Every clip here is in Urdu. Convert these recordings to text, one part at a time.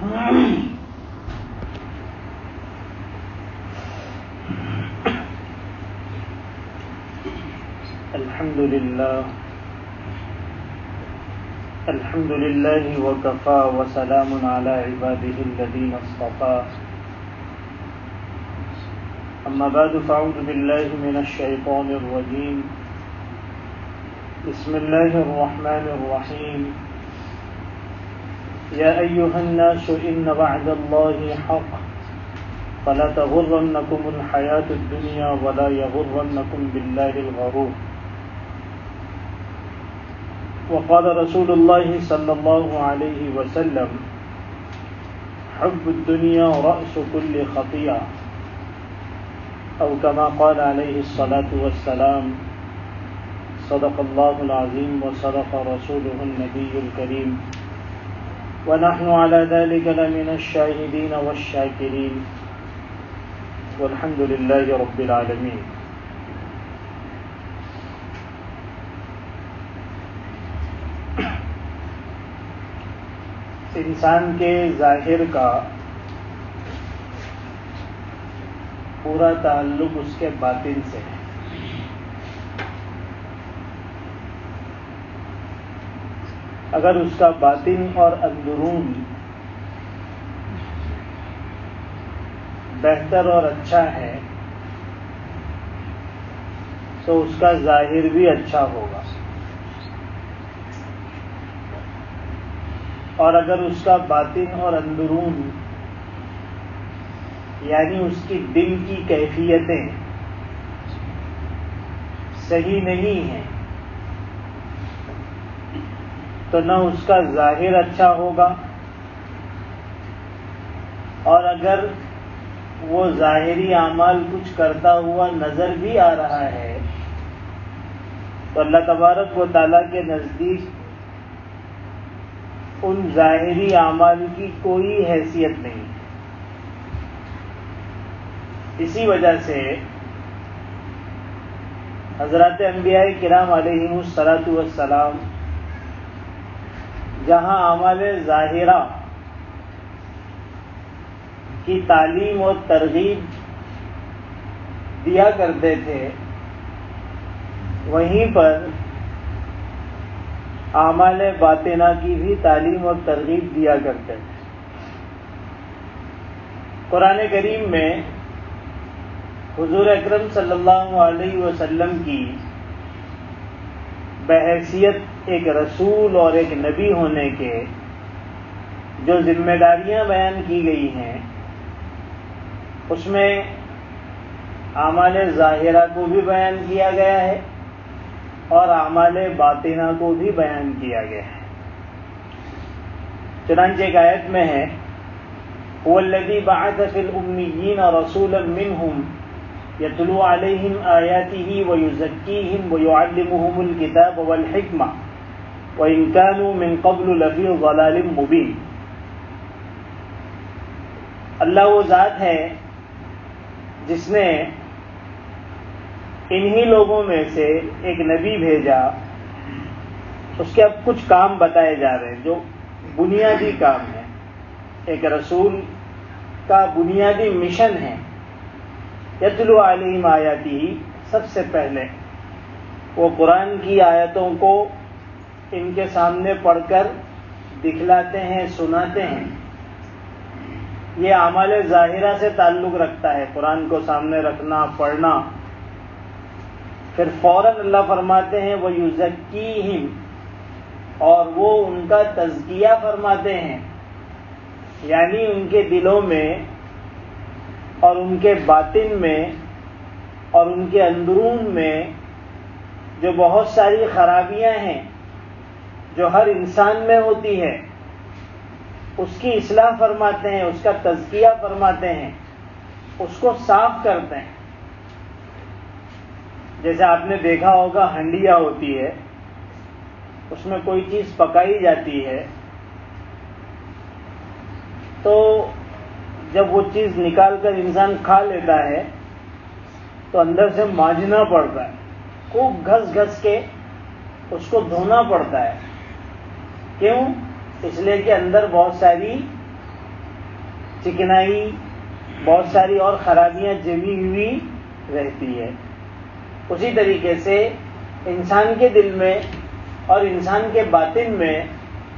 الحمد لله وكفى وسلام على عباده الذين اصطفى أما بعد فأعوذ بالله من الشيطان الرجيم بسم الله الرحمن الرحيم يا أيها الناس إن وعد الله حق فلا تغرنكم الحياة الدنيا ولا يغرنكم بالله الغرور وقال رسول الله صلى الله عليه وسلم حب الدنيا رأس كل خطيئة أو كما قال عليه الصلاة والسلام صدق الله العظيم وصدق رسوله النبي الكريم ونحن على ذلك لمن الشاهدين والشاكرين والحمد لله رب العالمين. انسان کے ظاہر کا پورا تعلق اس کے باطن سے ہے. اگر اس کا باطن اور اندرون بہتر اور اچھا ہے تو اس کا ظاہر بھی اچھا ہوگا، اور اگر اس کا باطن اور اندرون یعنی اس کی دل کی کیفیتیں صحیح نہیں ہیں تو نہ اس کا ظاہر اچھا ہوگا، اور اگر وہ ظاہری اعمال کچھ کرتا ہوا نظر بھی آ رہا ہے تو اللہ تبارک و تعالیٰ کے نزدیک ان ظاہری اعمال کی کوئی حیثیت نہیں. اسی وجہ سے حضرات انبیاء کرام علیہم الصلاۃ والسلام جہاں اعمال ظاہرہ کی تعلیم اور ترغیب دیا کرتے تھے وہیں پر اعمال باطنہ کی بھی تعلیم اور ترغیب دیا کرتے تھے. قرآن کریم میں حضور اکرم صلی اللہ علیہ وسلم کی بحیثیت ایک رسول اور ایک نبی ہونے کے جو ذمہ داریاں بیان کی گئی ہیں اس میں اعمال ظاہرہ کو بھی بیان کیا گیا ہے اور اعمال باطنہ کو بھی بیان کیا گیا ہے. چنانچہ ایک آیت میں ہے هو الذی بعث فی الامیین رسولا منہم یتلو علیہم آیاتہ ویزکیہم ویعلمہم الکتاب والحکمہ وإن كانوا من قبل لفی ضلال مبین. اللہ وہ ذات ہے جس نے انہی لوگوں میں سے ایک نبی بھیجا. اس کے اب کچھ کام بتائے جا رہے ہیں جو بنیادی کام ہے. ایک رسول کا بنیادی مشن ہے یتلو علیہم آیاتہ. سب سے پہلے وہ قرآن کی آیتوں کو ان کے سامنے پڑھ کر دکھلاتے ہیں، سناتے ہیں. یہ اعمال ظاہرہ سے تعلق رکھتا ہے، قرآن کو سامنے رکھنا، پڑھنا. پھر فوراً اللہ فرماتے ہیں وَيُزَكِّيهِمْ، اور وہ ان کا تزکیہ فرماتے ہیں، یعنی ان کے دلوں میں اور ان کے باطن میں اور ان کے اندرون میں جو بہت ساری خرابیاں ہیں جو ہر انسان میں ہوتی ہے اس کی اصلاح فرماتے ہیں، اس کا تزکیہ فرماتے ہیں، اس کو صاف کرتے ہیں. جیسے آپ نے دیکھا ہوگا ہنڈیا ہوتی ہے، اس میں کوئی چیز پکائی جاتی ہے تو جب وہ چیز نکال کر انسان کھا لیتا ہے تو اندر سے مانجنا پڑتا ہے، خوب گھس گھس کے اس کو دھونا پڑتا ہے. کیوں؟ اس لیے کہ اندر بہت ساری چکنائی، بہت ساری اور خرابیاں جمی ہوئی رہتی ہے۔ اسی طریقے سے انسان کے دل میں اور انسان کے باطن میں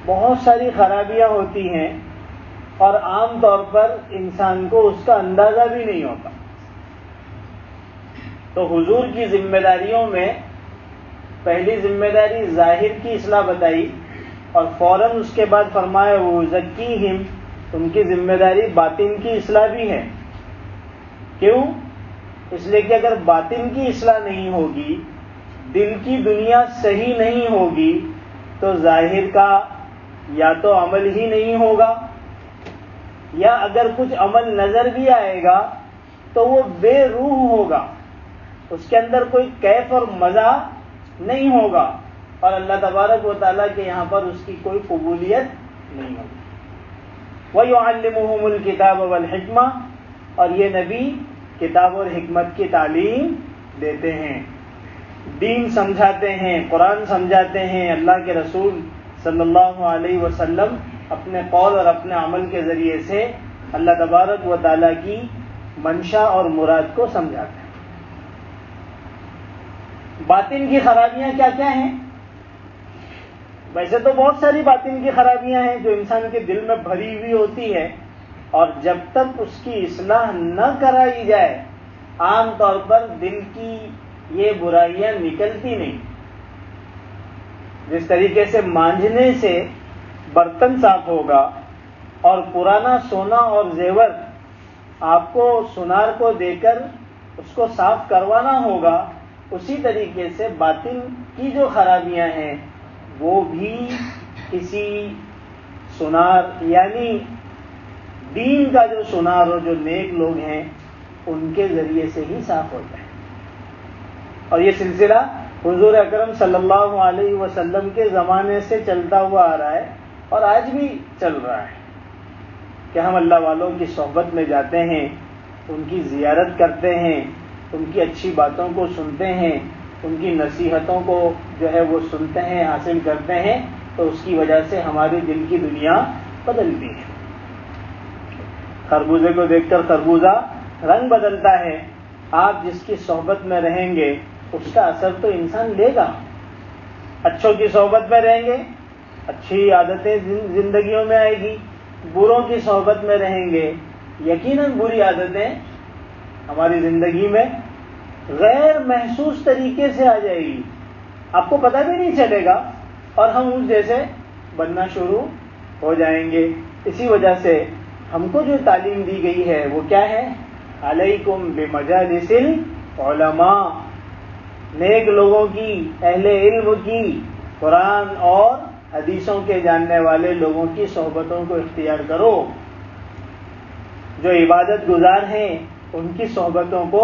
بہت ساری خرابیاں ہوتی ہیں، اور عام طور پر انسان کو اس کا اندازہ بھی نہیں ہوتا۔ تو حضور کی ذمہ داریوں میں پہلی ذمہ داری ظاہر کی اصلاح بتائی، اور فوراً اس کے بعد فرمایا وَيُزَكِّيهِمْ، ان کی ذمہ داری باطن کی اصلاح بھی ہے۔ کیوں؟ اس لیے کہ اگر باطن کی اصلاح نہیں ہوگی، دل کی دنیا صحیح نہیں ہوگی، تو ظاہر کا یا تو عمل ہی نہیں ہوگا، یا اگر کچھ عمل نظر بھی آئے گا تو وہ بے روح ہوگا، اس کے اندر کوئی کیف اور مزہ نہیں ہوگا، اور اللہ تبارک و تعالیٰ کے یہاں پر اس کی کوئی قبولیت نہیں ہوگی۔ وَيُعَلِّمُهُمُ الْكِتَابَ وَالْحِكْمَةَ، اور یہ نبی کتاب اور حکمت کی تعلیم دیتے ہیں، دین سمجھاتے ہیں، قرآن سمجھاتے ہیں۔ اللہ کے رسول صلی اللہ علیہ وسلم اپنے قول اور اپنے عمل کے ذریعے سے اللہ تبارک و تعالیٰ کی منشا اور مراد کو سمجھاتے ہیں۔ باطن کی خرابیاں کیا کیا ہیں؟ ویسے تو بہت ساری باطن کی خرابیاں ہیں جو انسان کے دل میں بھری ہوئی ہوتی ہے، اور جب تک اس کی اصلاح نہ کرائی جائے عام طور پر دل کی یہ برائیاں نکلتی نہیں۔ جس طریقے سے مانجنے سے برتن صاف ہوگا اور پرانا سونا اور زیور آپ کو سونار کو دے کر اس کو صاف کروانا ہوگا، اسی طریقے سے باطن کی جو خرابیاں ہیں وہ بھی کسی سونار، یعنی دین کا جو سونار اور جو نیک لوگ ہیں ان کے ذریعے سے ہی صاف ہوتا ہے۔ اور یہ سلسلہ حضور اکرم صلی اللہ علیہ وسلم کے زمانے سے چلتا ہوا آ رہا ہے، اور آج بھی چل رہا ہے کہ ہم اللہ والوں کی صحبت میں جاتے ہیں، ان کی زیارت کرتے ہیں، ان کی اچھی باتوں کو سنتے ہیں، ان کی نصیحتوں کو جو ہے وہ سنتے ہیں، حاصل کرتے ہیں، تو اس کی وجہ سے ہماری دل کی دنیا بدلتی ہے۔ خربوزے کو دیکھ کر خربوزہ رنگ بدلتا ہے۔ آپ جس کی صحبت میں رہیں گے اس کا اثر تو انسان لے گا۔ اچھوں کی صحبت میں رہیں گے، اچھی عادتیں زندگیوں میں آئے گی، بروں کی صحبت میں رہیں گے، یقیناً بری عادتیں ہماری زندگی میں غیر محسوس طریقے سے آ جائے گی، آپ کو پتہ بھی نہیں چلے گا، اور ہم اس جیسے بننا شروع ہو جائیں گے۔ اسی وجہ سے ہم کو جو تعلیم دی گئی ہے وہ کیا ہے؟ علیکم بمجالس العلماء، نیک لوگوں کی، اہل علم کی، قرآن اور حدیثوں کے جاننے والے لوگوں کی صحبتوں کو اختیار کرو۔ جو عبادت گزار ہیں ان کی صحبتوں کو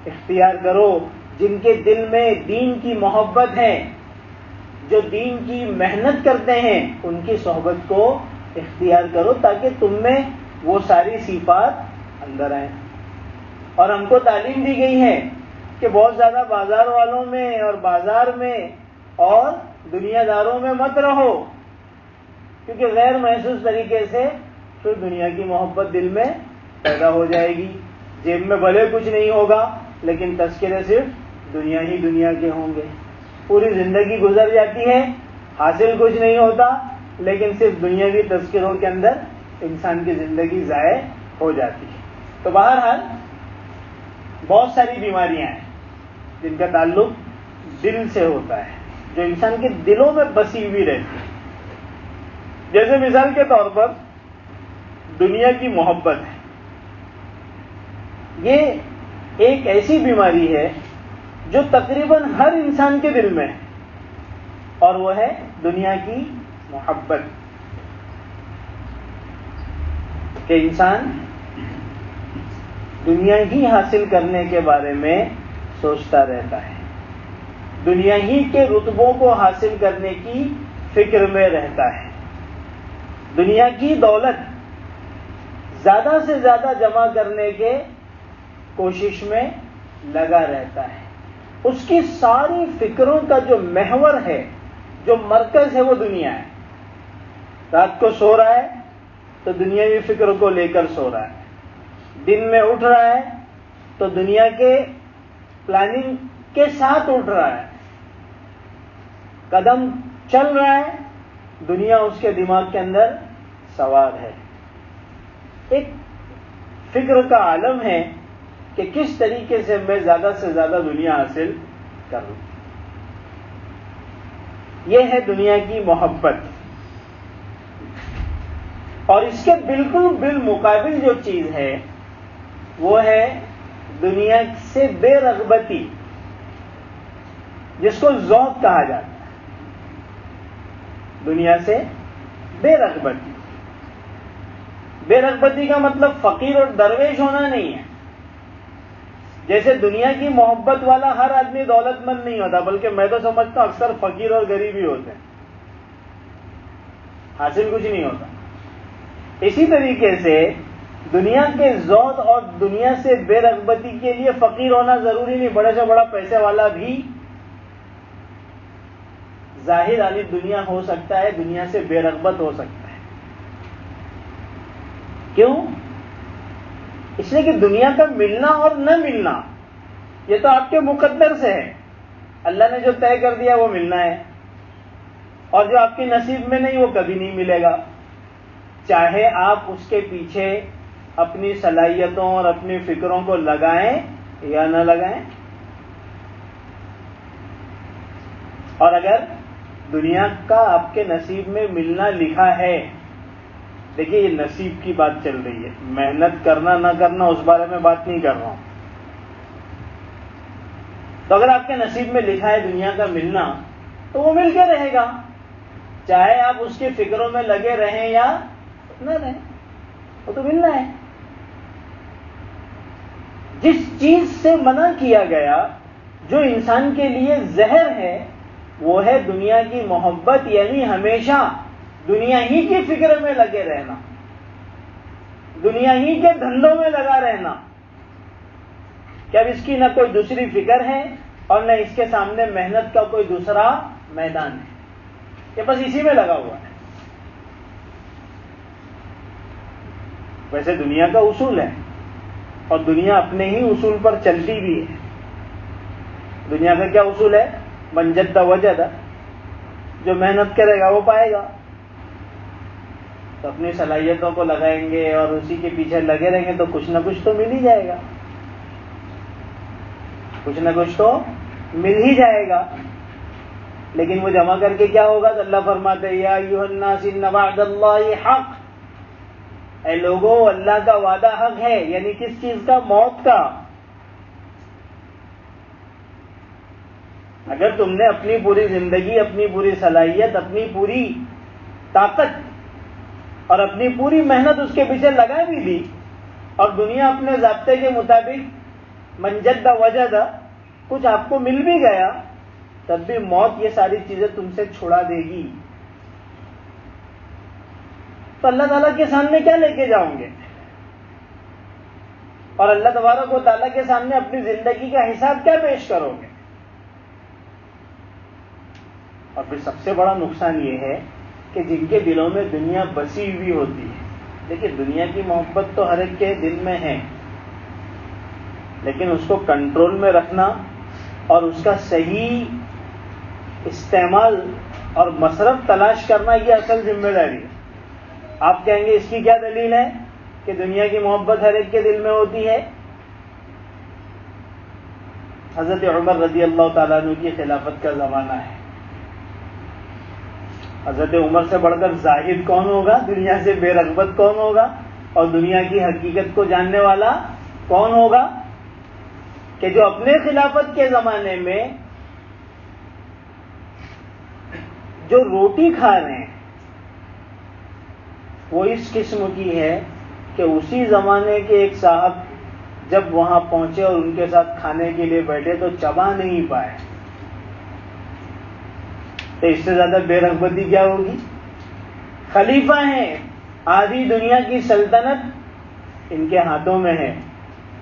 اختیار کرو، جن کے دل میں دین کی محبت ہے، جو دین کی محنت کرتے ہیں، ان کی صحبت کو اختیار کرو تاکہ تم میں وہ ساری صفات اندر آئیں۔ اور ہم کو تعلیم دی گئی ہے کہ بہت زیادہ بازار والوں میں اور بازار میں اور دنیا داروں میں مت رہو، کیونکہ غیر محسوس طریقے سے پھر دنیا کی محبت دل میں پیدا ہو جائے گی۔ جیب میں بھلے کچھ نہیں ہوگا لیکن تذکرے صرف دنیا ہی دنیا کے ہوں گے۔ پوری زندگی گزر جاتی ہے، حاصل کچھ نہیں ہوتا، لیکن صرف دنیاوی تذکروں کے اندر انسان کی زندگی ضائع ہو جاتی ہے۔ تو بہرحال بہت ساری بیماریاں ہیں جن کا تعلق دل سے ہوتا ہے، جو انسان کے دلوں میں بسی ہوئی رہتی ہے۔ جیسے مثال کے طور پر دنیا کی محبت ہے، یہ ایک ایسی بیماری ہے جو تقریباً ہر انسان کے دل میں ہے، اور وہ ہے دنیا کی محبت، کہ انسان دنیا ہی حاصل کرنے کے بارے میں سوچتا رہتا ہے، دنیا ہی کے رتبوں کو حاصل کرنے کی فکر میں رہتا ہے، دنیا کی دولت زیادہ سے زیادہ جمع کرنے کے کوشش میں لگا رہتا ہے۔ اس کی ساری فکروں کا جو محور ہے، جو مرکز ہے، وہ دنیا ہے۔ رات کو سو رہا ہے تو دنیاوی فکر کو لے کر سو رہا ہے، دن میں اٹھ رہا ہے تو دنیا کے پلاننگ کے ساتھ اٹھ رہا ہے، قدم چل رہا ہے، دنیا اس کے دماغ کے اندر سوار ہے۔ ایک فکر کا عالم ہے کہ کس طریقے سے میں زیادہ سے زیادہ دنیا حاصل کروں۔ یہ ہے دنیا کی محبت۔ اور اس کے بالکل بالمقابل جو چیز ہے وہ ہے دنیا سے بے رغبتی، جس کو ذوق کہا جاتا ہے۔ دنیا سے بے رغبتی، بے رغبتی کا مطلب فقیر اور درویش ہونا نہیں ہے۔ جیسے دنیا کی محبت والا ہر آدمی دولت مند نہیں ہوتا، بلکہ میں تو سمجھتا ہوں اکثر فقیر اور غریب ہی ہوتے ہیں، حاصل کچھ نہیں ہوتا۔ اسی طریقے سے دنیا کے ذوق اور دنیا سے بے رغبتی کے لیے فقیر ہونا ضروری نہیں، بڑے سے بڑا پیسے والا بھی ظاہر علی دنیا ہو سکتا ہے، دنیا سے بے رغبت ہو سکتا ہے۔ کیوں؟ اس لیے کہ دنیا کا ملنا اور نہ ملنا یہ تو آپ کے مقدر سے ہے، اللہ نے جو طے کر دیا وہ ملنا ہے، اور جو آپ کے نصیب میں نہیں وہ کبھی نہیں ملے گا، چاہے آپ اس کے پیچھے اپنی صلاحیتوں اور اپنی فکروں کو لگائیں یا نہ لگائیں۔ اور اگر دنیا کا آپ کے نصیب میں ملنا لکھا ہے، دیکھیے یہ نصیب کی بات چل رہی ہے، محنت کرنا نہ کرنا اس بارے میں بات نہیں کر رہا ہوں۔ تو اگر آپ کے نصیب میں لکھا ہے دنیا کا ملنا تو وہ مل کے رہے گا، چاہے آپ اس کی فکروں میں لگے رہیں یا نہ رہیں، وہ تو ملنا ہے۔ جس چیز سے منع کیا گیا جو انسان کے لیے زہر ہے وہ ہے دنیا کی محبت، یعنی ہمیشہ دنیا ہی کی فکر میں لگے رہنا، دنیا ہی کے دھندوں میں لگا رہنا کہ اب اس کی نہ کوئی دوسری فکر ہے اور نہ اس کے سامنے محنت کا کوئی دوسرا میدان ہے، کہ بس اسی میں لگا ہوا ہے۔ ویسے دنیا کا اصول ہے اور دنیا اپنے ہی اصول پر چلتی بھی ہے۔ دنیا کا کیا اصول ہے؟ من جد وجد، جو محنت کرے گا وہ پائے گا۔ تو اپنی صلاحیتوں کو لگائیں گے اور اسی کے پیچھے لگے رہیں گے تو کچھ نہ کچھ تو مل ہی جائے گا، کچھ نہ کچھ تو مل ہی جائے گا۔ لیکن وہ جمع کر کے کیا ہوگا؟ تو اللہ فرماتے ہیں یا ایھا الناس ان وعد اللہ حق، اے لوگوں اللہ کا وعدہ حق ہے، یعنی کس چیز کا؟ موت کا۔ اگر تم نے اپنی پوری زندگی، اپنی پوری صلاحیت، اپنی پوری طاقت اور اپنی پوری محنت اس کے پیچھے لگا بھی دی اور دنیا اپنے ضابطے کے مطابق من جد وجد کچھ آپ کو مل بھی گیا، تب بھی موت یہ ساری چیزیں تم سے چھڑا دے گی۔ تو اللہ تعالیٰ کے سامنے کیا لے کے جاؤں گے؟ اور اللہ تبارک و تعالیٰ کے سامنے اپنی زندگی کا حساب کیا پیش کرو گے؟ اور پھر سب سے بڑا نقصان یہ ہے کہ جن کے دلوں میں دنیا بسی ہوئی ہوتی ہے، دیکھیے دنیا کی محبت تو ہر ایک کے دل میں ہے، لیکن اس کو کنٹرول میں رکھنا اور اس کا صحیح استعمال اور مصرف تلاش کرنا یہ اصل ذمہ داری ہے۔ آپ کہیں گے اس کی کیا دلیل ہے کہ دنیا کی محبت ہر ایک کے دل میں ہوتی ہے؟ حضرت عمر رضی اللہ تعالیٰ عنہ کی خلافت کا زمانہ ہے۔ حضرت عمر سے بڑھ کر زاہد کون ہوگا؟ دنیا سے بے رغبت کون ہوگا؟ اور دنیا کی حقیقت کو جاننے والا کون ہوگا؟ کہ جو اپنے خلافت کے زمانے میں جو روٹی کھا رہے ہیں وہ اس قسم کی ہے کہ اسی زمانے کے ایک صاحب جب وہاں پہنچے اور ان کے ساتھ کھانے کے لیے بیٹھے تو چبا نہیں پائے۔ تو اس سے زیادہ بے رغبتی کیا ہوگی؟ خلیفہ ہیں، آدھی دنیا کی سلطنت ان کے ہاتھوں میں ہے،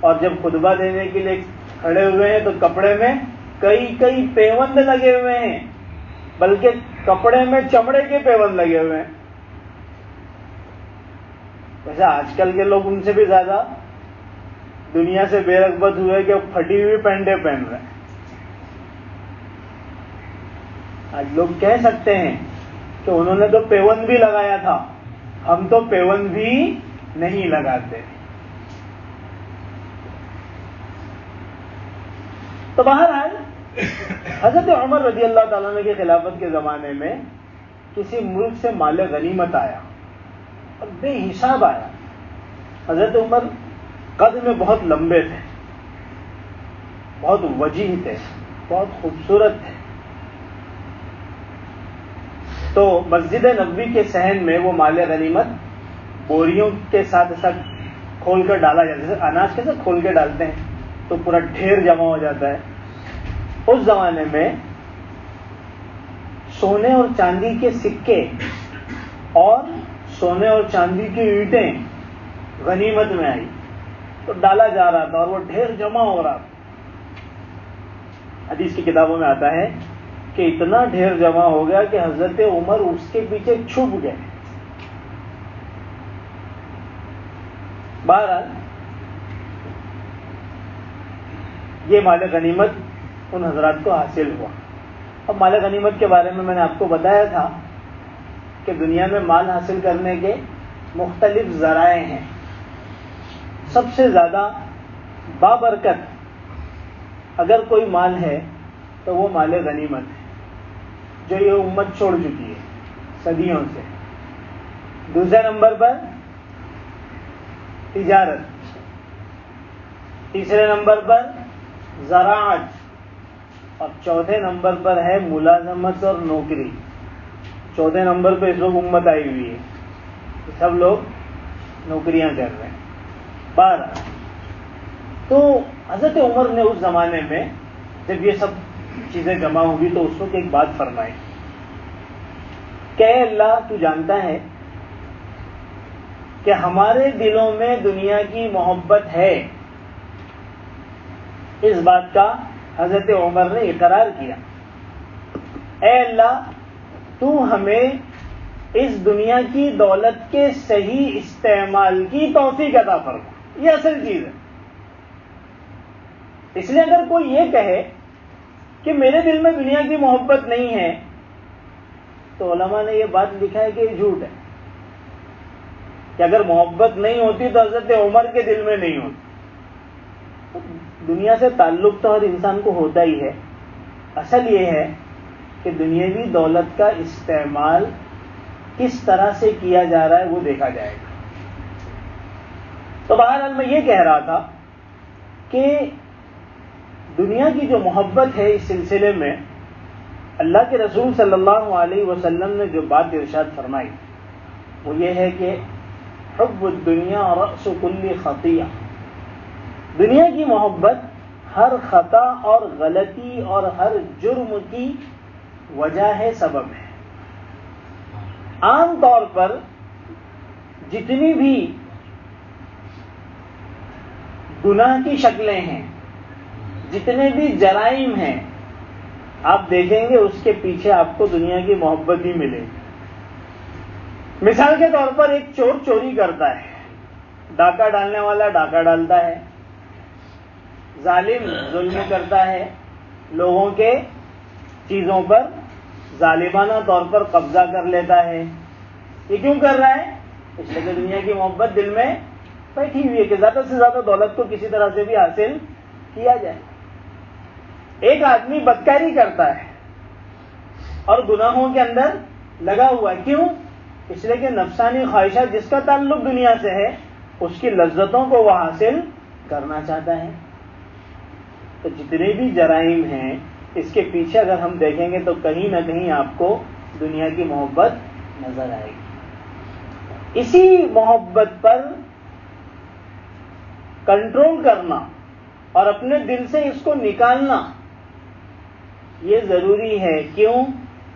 اور جب خطبہ دینے کے لیے کھڑے ہوئے ہیں تو کپڑے میں کئی پیوند لگے ہوئے ہیں، بلکہ کپڑے میں چمڑے کے پیوند لگے ہوئے ہیں۔ ویسے آج کل کے لوگ ان سے بھی زیادہ دنیا سے بے رغبت ہوئے کہ پھٹی ہوئی پینٹیں پہن رہے ہیں. آج لوگ کہہ سکتے ہیں کہ انہوں نے تو پیون بھی لگایا تھا، ہم تو پیون بھی نہیں لگاتے. تو بہرحال حضرت عمر رضی اللہ تعالیٰ عنہ کی خلافت کے زمانے میں کسی ملک سے مال غنیمت آیا اور بے حساب آیا. حضرت عمر قد میں بہت لمبے تھے، بہت وجیح تھے، بہت خوبصورت تھے. تو مسجد نبوی کے صحن میں وہ مال غنیمت بوریوں کے ساتھ ساتھ کھول کر ڈالا جاتا ہے. جیسے اناج کیسے کھول کے ڈالتے ہیں تو پورا ڈھیر جمع ہو جاتا ہے. اس زمانے میں سونے اور چاندی کے سکے اور سونے اور چاندی کی اینٹیں غنیمت میں آئی تو ڈالا جا رہا تھا اور وہ ڈھیر جمع ہو رہا تھا. حدیث کی کتابوں میں آتا ہے کہ اتنا ڈھیر جمع ہو گیا کہ حضرت عمر اس کے پیچھے چھپ گئے. بہرحال یہ مال غنیمت ان حضرات کو حاصل ہوا. اب مال غنیمت کے بارے میں نے آپ کو بتایا تھا کہ دنیا میں مال حاصل کرنے کے مختلف ذرائع ہیں. سب سے زیادہ بابرکت اگر کوئی مال ہے تو وہ مال غنیمت ہے جو یہ امت چھوڑ چکی ہے صدیوں سے. دوسرے نمبر پر تجارت، تیسرے نمبر پر زراعت اور چوتھے نمبر پر ہے ملازمت اور نوکری. چوتھے نمبر پہ اس وقت امت آئی ہوئی ہے، سب لوگ نوکریاں کر رہے ہیں. 12 تو حضرت عمر نے اس زمانے میں جب یہ سب چیزیں جمع ہوئی تو اس وقت ایک بات فرمائی کہ اے اللہ تو جانتا ہے کہ ہمارے دلوں میں دنیا کی محبت ہے. اس بات کا حضرت عمر نے اقرار کیا. اے اللہ تو ہمیں اس دنیا کی دولت کے صحیح استعمال کی توفیق عطا فرما. یہ اصل چیز ہے. اس لیے اگر کوئی یہ کہے کہ میرے دل میں دنیا کی محبت نہیں ہے تو علماء نے یہ بات لکھا ہے کہ یہ جھوٹ ہے کہ اگر محبت نہیں ہوتی تو حضرت عمر کے دل میں نہیں ہوتی. دنیا سے تعلق تو ہر انسان کو ہوتا ہی ہے. اصل یہ ہے کہ دنیاوی دولت کا استعمال کس طرح سے کیا جا رہا ہے وہ دیکھا جائے گا. تو بہرحال میں یہ کہہ رہا تھا کہ دنیا کی جو محبت ہے اس سلسلے میں اللہ کے رسول صلی اللہ علیہ وسلم نے جو بات ارشاد فرمائی وہ یہ ہے کہ حب الدنیا رأس کل خطیہ. دنیا کی محبت ہر خطا اور غلطی اور ہر جرم کی وجہ ہے، سبب ہے. عام طور پر جتنی بھی گناہ کی شکلیں ہیں، جتنے بھی جرائم ہیں، آپ دیکھیں گے اس کے پیچھے آپ کو دنیا کی محبت ہی ملے گی. مثال کے طور پر ایک چور چوری کرتا ہے، ڈاکہ ڈالنے والا ڈاکہ ڈالتا ہے، ظالم ظلم کرتا ہے، لوگوں کے چیزوں پر ظالمانہ طور پر قبضہ کر لیتا ہے. یہ کیوں کر رہا ہے؟ اس لیے کہ دنیا کی محبت دل میں بیٹھی ہوئی ہے کہ زیادہ سے زیادہ دولت کو کسی طرح سے بھی حاصل کیا جائے. ایک آدمی بدکاری کرتا ہے اور گناہوں کے اندر لگا ہوا ہے. کیوں؟ اس لیے کہ نفسانی خواہشات جس کا تعلق دنیا سے ہے اس کی لذتوں کو وہ حاصل کرنا چاہتا ہے. تو جتنے بھی جرائم ہیں اس کے پیچھے اگر ہم دیکھیں گے تو کہیں نہ کہیں آپ کو دنیا کی محبت نظر آئے گی. اسی محبت پر کنٹرول کرنا اور اپنے دل سے اس کو نکالنا یہ ضروری ہے. کیوں؟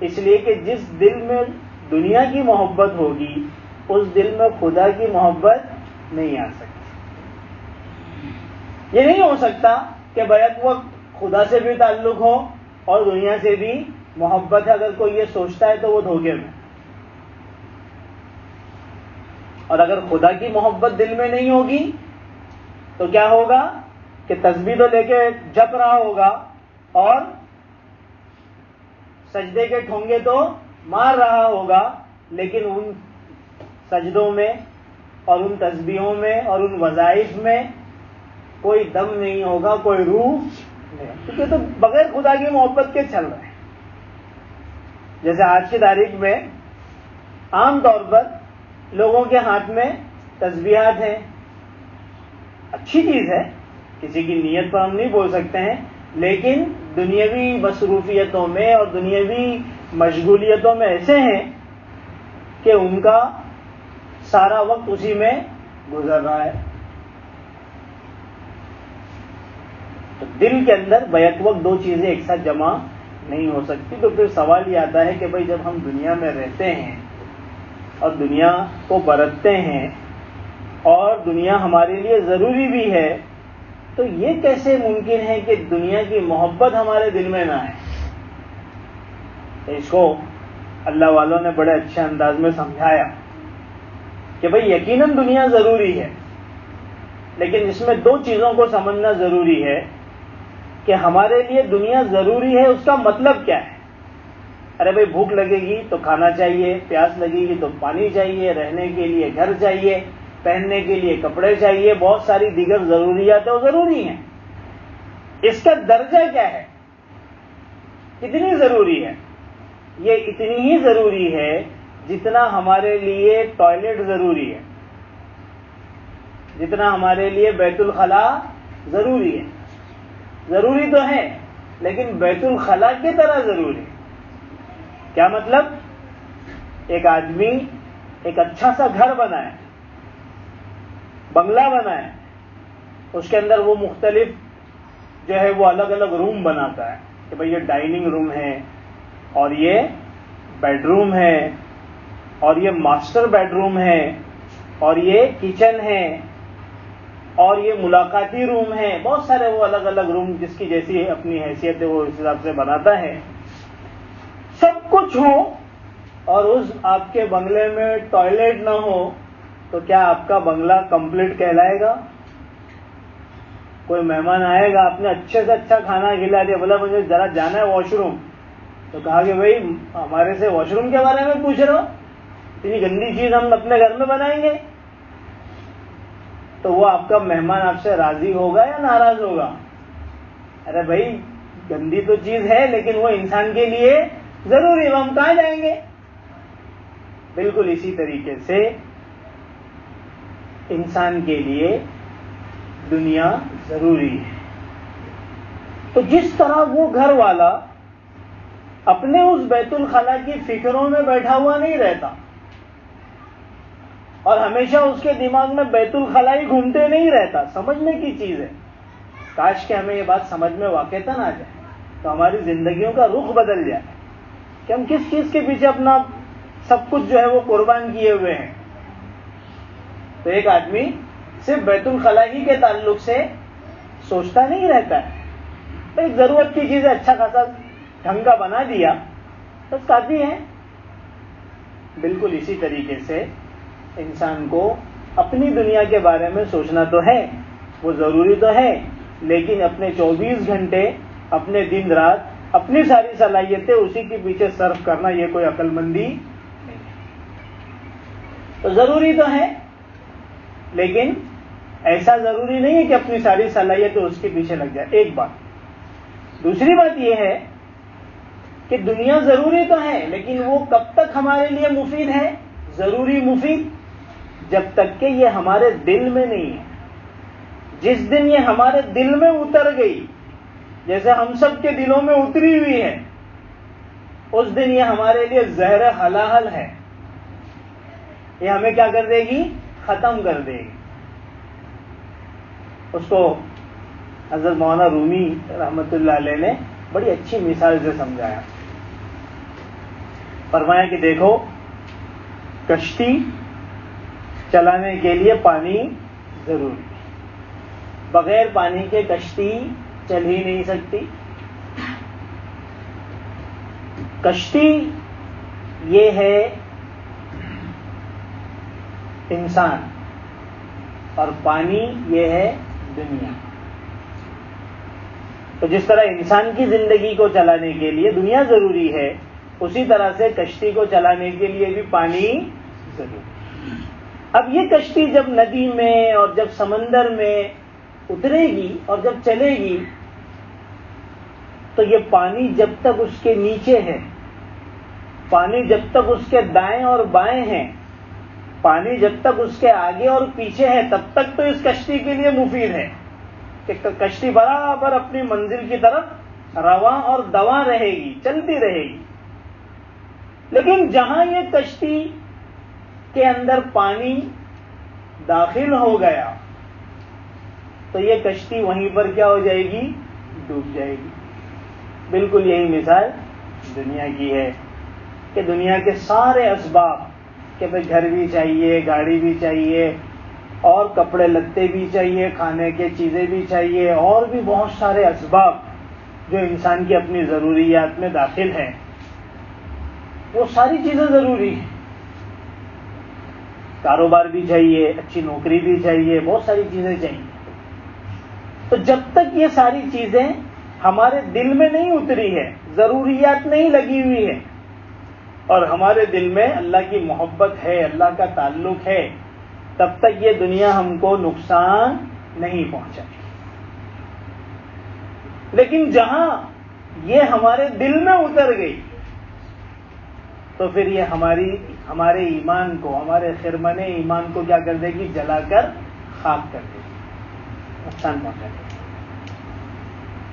اس لیے کہ جس دل میں دنیا کی محبت ہوگی اس دل میں خدا کی محبت نہیں آ سکتی. یہ نہیں ہو سکتا کہ بیک وقت خدا سے بھی تعلق ہو اور دنیا سے بھی محبت ہے. اگر کوئی یہ سوچتا ہے تو وہ دھوکے میں. اور اگر خدا کی محبت دل میں نہیں ہوگی تو کیا ہوگا کہ تسبیح تو لے کے جپ رہا ہوگا اور سجدے کے ٹھونگے تو مار رہا ہوگا، لیکن ان سجدوں میں اور ان تسبیحوں میں اور ان وظائف میں کوئی دم نہیں ہوگا، کوئی روح نہیں، کیونکہ تو بغیر خدا کی محبت کے چل رہے ہیں۔ جیسے آج کی تاریخ میں عام طور پر لوگوں کے ہاتھ میں تسبیحات ہیں، اچھی چیز ہے، کسی کی نیت پر ہم نہیں بول سکتے ہیں، لیکن دنیاوی مصروفیتوں میں اور دنیاوی مشغولیتوں میں ایسے ہیں کہ ان کا سارا وقت اسی میں گزر رہا ہے۔ تو دل کے اندر بیک وقت دو چیزیں ایک ساتھ جمع نہیں ہو سکتی۔ تو پھر سوال یہ آتا ہے کہ بھائی جب ہم دنیا میں رہتے ہیں اور دنیا کو برتتے ہیں اور دنیا ہمارے لیے ضروری بھی ہے، تو یہ کیسے ممکن ہے کہ دنیا کی محبت ہمارے دل میں نہ آئے؟ اس کو اللہ والوں نے بڑے اچھے انداز میں سمجھایا کہ بھئی یقیناً دنیا ضروری ہے، لیکن اس میں دو چیزوں کو سمجھنا ضروری ہے کہ ہمارے لیے دنیا ضروری ہے، اس کا مطلب کیا ہے؟ ارے بھئی بھوک لگے گی تو کھانا چاہیے، پیاس لگے گی تو پانی چاہیے، رہنے کے لیے گھر چاہیے، پہننے کے لیے کپڑے چاہیے، بہت ساری دیگر ضروریات ہیں، وہ ضروری ہیں۔ اس کا درجہ کیا ہے؟ کتنی ضروری ہے؟ یہ اتنی ہی ضروری ہے جتنا ہمارے لیے ٹوائلٹ ضروری ہے، جتنا ہمارے لیے بیت الخلاء ضروری ہے۔ ضروری تو ہے لیکن بیت الخلاء کی طرح ضروری ہے۔ کیا مطلب؟ ایک آدمی ایک اچھا سا گھر بنائے، بنگلہ بنائے، اس کے اندر وہ مختلف جو ہے وہ الگ الگ روم بناتا ہے کہ بھئی یہ ڈائننگ روم ہے اور یہ بیڈ روم ہے اور یہ ماسٹر بیڈ روم ہے اور یہ کچن ہے اور یہ ملاقاتی روم ہے، بہت سارے وہ الگ الگ روم جس کی جیسی اپنی حیثیت ہے وہ اس حساب سے بناتا ہے۔ سب کچھ ہو اور اس آپ کے بنگلے میں ٹوائلٹ نہ ہو تو کیا آپ کا بنگلہ کمپلیٹ کہلائے گا؟ کوئی مہمان آئے گا، آپ نے اچھے سے اچھا کھانا کھلا دیا، بولا مجھے ذرا جانا ہے واش روم، تو کہا کہ بھئی ہمارے سے واش روم کے بارے میں پوچھ رہے ہو؟ اتنی گندی چیز ہم اپنے گھر میں بنائیں گے؟ تو وہ آپ کا مہمان آپ سے راضی ہوگا یا ناراض ہوگا؟ ارے بھائی گندی تو چیز ہے لیکن وہ انسان کے لیے ضروری ہے، ہم کہاں جائیں گے؟ بالکل اسی طریقے سے انسان کے لیے دنیا ضروری ہے۔ تو جس طرح وہ گھر والا اپنے اس بیت الخلاء کی فکروں میں بیٹھا ہوا نہیں رہتا اور ہمیشہ اس کے دماغ میں بیت الخلاء ہی گھومتے نہیں رہتا، سمجھنے کی چیز ہے۔ کاش کہ ہمیں یہ بات سمجھ میں واقعتاً آ جائے تو ہماری زندگیوں کا رخ بدل جائے کہ ہم کس چیز کے پیچھے اپنا سب کچھ جو ہے وہ قربان کیے ہوئے ہیں۔ تو ایک آدمی صرف بیت الخلاء ہی کے تعلق سے سوچتا نہیں رہتا ہے، ایک ضرورت کی چیز ہے، اچھا خاصا ڈھنگ کا بنا دیا بس کافی ہے۔ بالکل اسی طریقے سے انسان کو اپنی دنیا کے بارے میں سوچنا تو ہے، وہ ضروری تو ہے، لیکن اپنے 24 گھنٹے اپنے دن رات اپنی ساری صلاحیتیں اسی کے پیچھے صرف کرنا یہ کوئی عقل مندی نہیں ہے۔ تو ضروری تو ہے لیکن ایسا ضروری نہیں ہے کہ اپنی ساری صلاحیتیں اس کے پیچھے لگ جائے، ایک بات۔ دوسری بات یہ ہے کہ دنیا ضروری تو ہے لیکن وہ کب تک ہمارے لیے مفید ہے؟ ضروری مفید جب تک کہ یہ ہمارے دل میں نہیں ہے۔ جس دن یہ ہمارے دل میں اتر گئی، جیسے ہم سب کے دلوں میں اتری ہوئی ہے، اس دن یہ ہمارے لیے زہر حلاحل ہے، یہ ہمیں کیا کر دے گی؟ ختم کر دے گی۔ اس کو حضرت مولانا رومی رحمۃ اللہ علیہ نے بڑی اچھی مثال سے سمجھایا۔ فرمایا کہ دیکھو کشتی چلانے کے لیے پانی ضروری ہے، بغیر پانی کے کشتی چل ہی نہیں سکتی۔ کشتی یہ ہے انسان اور پانی یہ ہے دنیا. تو جس طرح انسان کی زندگی کو چلانے کے لیے دنیا ضروری ہے، اسی طرح سے کشتی کو چلانے کے لیے بھی پانی ضروری ہے. اب یہ کشتی جب ندی میں اور جب سمندر میں اترے گی اور جب چلے گی تو یہ پانی جب تک اس کے نیچے ہے، پانی جب تک اس کے دائیں اور بائیں ہیں، پانی جب تک اس کے آگے اور پیچھے ہے، تب تک تو اس کشتی کے لیے مفید ہے کہ کشتی برابر اپنی منزل کی طرف رواں اور دواں رہے گی، چلتی رہے گی. لیکن جہاں یہ کشتی کے اندر پانی داخل ہو گیا تو یہ کشتی وہیں پر کیا ہو جائے گی؟ ڈوب جائے گی. بالکل یہی مثال دنیا کی ہے کہ دنیا کے سارے اسباب کہ بھئی گھر بھی چاہیے، گاڑی بھی چاہیے، اور کپڑے لتے بھی چاہیے، کھانے کے چیزیں بھی چاہیے، اور بھی بہت سارے اسباب جو انسان کی اپنی ضروریات میں داخل ہیں، وہ ساری چیزیں ضروری ہیں. کاروبار بھی چاہیے، اچھی نوکری بھی چاہیے، بہت ساری چیزیں چاہیے. تو جب تک یہ ساری چیزیں ہمارے دل میں نہیں اتری ہے، ضروریات نہیں لگی ہوئی ہے، اور ہمارے دل میں اللہ کی محبت ہے، اللہ کا تعلق ہے، تب تک یہ دنیا ہم کو نقصان نہیں پہنچائے. لیکن جہاں یہ ہمارے دل میں اتر گئی تو پھر یہ ہمارے ایمان کو، ہمارے خرمن ایمان کو کیا کر دے گی؟ جلا کر خاک کر دے گی، نقصان پہنچا دے گی.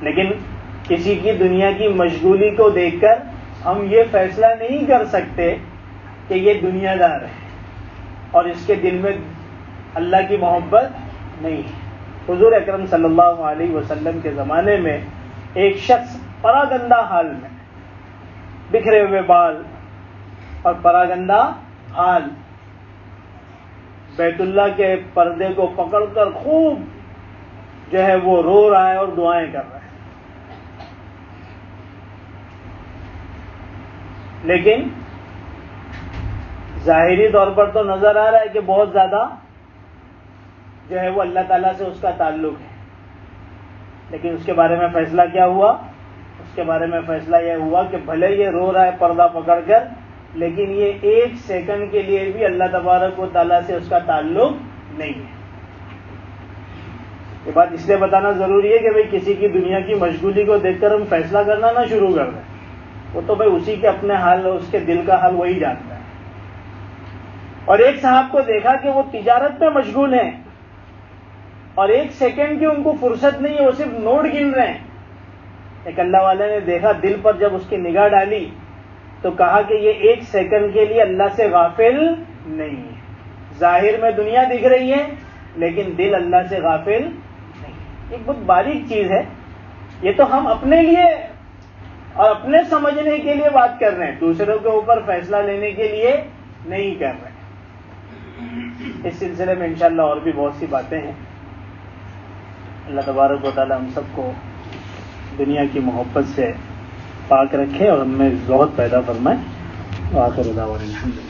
لیکن کسی کی دنیا کی مشغولی کو دیکھ کر ہم یہ فیصلہ نہیں کر سکتے کہ یہ دنیا دار ہے اور اس کے دل میں اللہ کی محبت نہیں ہے. حضور اکرم صلی اللہ علیہ وسلم کے زمانے میں ایک شخص پراگندہ حال میں، بکھرے ہوئے بال اور پراگندہ حال، بیت اللہ کے پردے کو پکڑ کر خوب جو ہے وہ رو رہا ہے اور دعائیں کر رہا ہے. لیکن ظاہری طور پر تو نظر آ رہا ہے کہ بہت زیادہ جو ہے وہ اللہ تعالیٰ سے اس کا تعلق ہے. لیکن اس کے بارے میں فیصلہ کیا ہوا؟ اس کے بارے میں فیصلہ یہ ہوا کہ بھلے یہ رو رہا ہے پردہ پکڑ کر، لیکن یہ ایک سیکنڈ کے لیے بھی اللہ تبارک و تعالیٰ سے اس کا تعلق نہیں ہے. یہ بات اس لیے بتانا ضروری ہے کہ بھئی کسی کی دنیا کی مشغولی کو دیکھ کر ہم فیصلہ کرنا نہ شروع کر دیں. وہ تو بھئی اسی کے اپنے حال، اس کے دل کا حال وہی جانتا ہے. اور ایک صاحب کو دیکھا کہ وہ تجارت میں مشغول ہیں اور ایک سیکنڈ کی ان کو فرصت نہیں ہے، وہ صرف نوٹ گن رہے ہیں. ایک اللہ والے نے دیکھا، دل پر جب اس کی نگاہ ڈالی تو کہا کہ یہ ایک سیکنڈ کے لیے اللہ سے غافل نہیں ہے. ظاہر میں دنیا دکھ رہی ہے لیکن دل اللہ سے غافل نہیں. ایک بہت باریک چیز ہے. یہ تو ہم اپنے لیے اور اپنے سمجھنے کے لیے بات کر رہے ہیں، دوسروں کے اوپر فیصلہ لینے کے لیے نہیں کر رہے. اس سلسلے میں انشاءاللہ اور بھی بہت سی باتیں ہیں. اللہ تبارک و تعالی ہم سب کو دنیا کی محبت سے پاک رکھے اور ہم میں زہد پیدا فرمائے. وآخر دعوانا الحمدللہ.